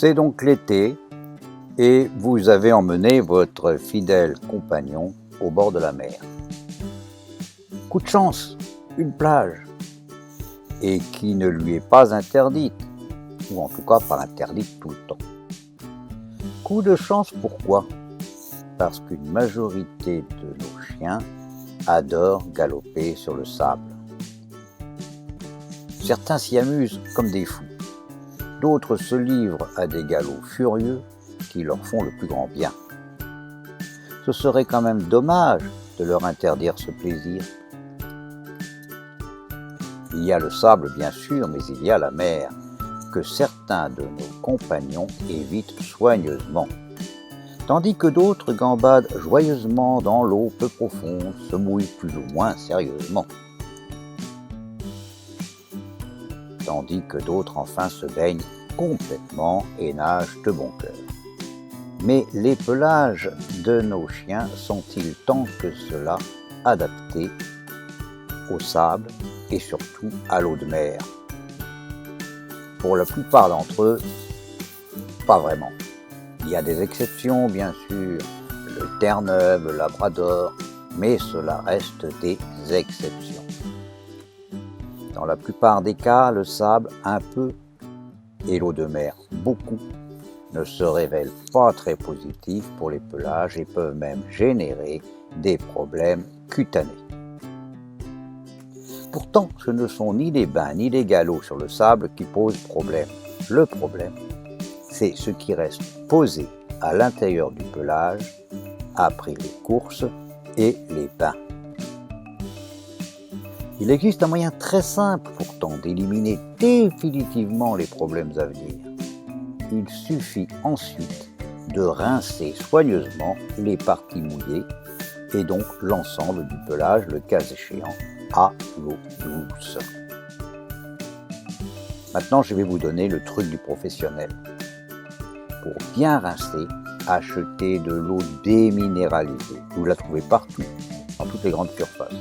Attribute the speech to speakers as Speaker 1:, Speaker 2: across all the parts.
Speaker 1: C'est donc l'été et vous avez emmené votre fidèle compagnon au bord de la mer. Coup de chance, une plage, et qui ne lui est pas interdite, ou en tout cas pas interdite tout le temps. Coup de chance, pourquoi? Parce qu'une majorité de nos chiens adorent galoper sur le sable. Certains s'y amusent comme des fous. D'autres se livrent à des galops furieux qui leur font le plus grand bien. Ce serait quand même dommage de leur interdire ce plaisir. Il y a le sable bien sûr, mais il y a la mer, que certains de nos compagnons évitent soigneusement, tandis que d'autres gambadent joyeusement dans l'eau peu profonde, se mouillent plus ou moins sérieusement. Tandis que d'autres enfin se baignent complètement et nagent de bon cœur. Mais les pelages de nos chiens sont-ils tant que cela adaptés au sable et surtout à l'eau de mer? Pour la plupart d'entre eux, pas vraiment. Il y a des exceptions bien sûr, le Terre-Neuve, le Labrador, mais cela reste des exceptions. Dans la plupart des cas, le sable un peu et l'eau de mer beaucoup ne se révèlent pas très positifs pour les pelages et peuvent même générer des problèmes cutanés. Pourtant, ce ne sont ni les bains ni les galops sur le sable qui posent problème. Le problème, c'est ce qui reste posé à l'intérieur du pelage après les courses et les bains. Il existe un moyen très simple pourtant d'éliminer définitivement les problèmes à venir. Il suffit ensuite de rincer soigneusement les parties mouillées et donc l'ensemble du pelage, le cas échéant, à l'eau douce. Maintenant, je vais vous donner le truc du professionnel. Pour bien rincer, achetez de l'eau déminéralisée. Vous la trouvez partout, dans toutes les grandes surfaces.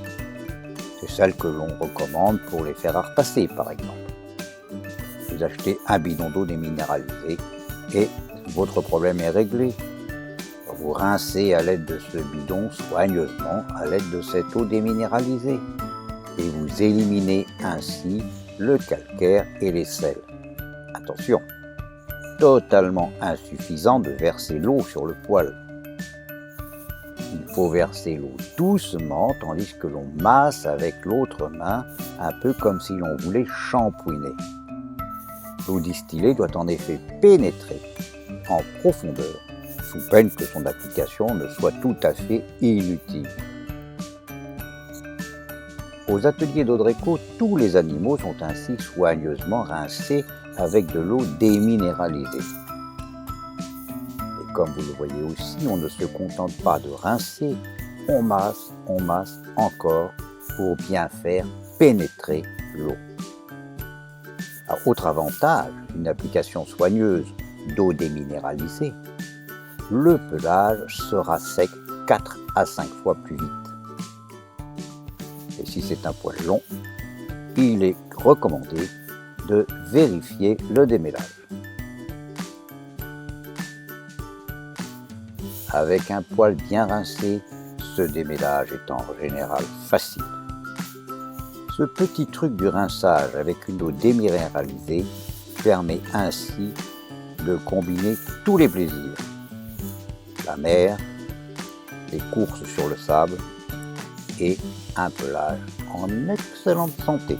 Speaker 1: C'est celle que l'on recommande pour les fers à repasser, par exemple. Vous achetez un bidon d'eau déminéralisée et votre problème est réglé. Vous rincez à l'aide de ce bidon soigneusement à l'aide de cette eau déminéralisée et vous éliminez ainsi le calcaire et les sels. Attention, totalement insuffisant de verser l'eau sur le poil. Il faut verser l'eau doucement tandis que l'on masse avec l'autre main, un peu comme si l'on voulait shampouiner. L'eau distillée doit en effet pénétrer en profondeur, sous peine que son application ne soit tout à fait inutile. Aux ateliers d'Audreco, tous les animaux sont ainsi soigneusement rincés avec de l'eau déminéralisée. Et comme vous le voyez aussi, on ne se contente pas de rincer, on masse encore pour bien faire pénétrer l'eau. Autre avantage, une application soigneuse d'eau déminéralisée, le pelage sera sec 4 à 5 fois plus vite. Et si c'est un poil long, il est recommandé de vérifier le démêlage. Avec un poil bien rincé, ce démêlage est en général facile. Ce petit truc du rinçage avec une eau déminéralisée permet ainsi de combiner tous les plaisirs. La mer, les courses sur le sable et un pelage en excellente santé.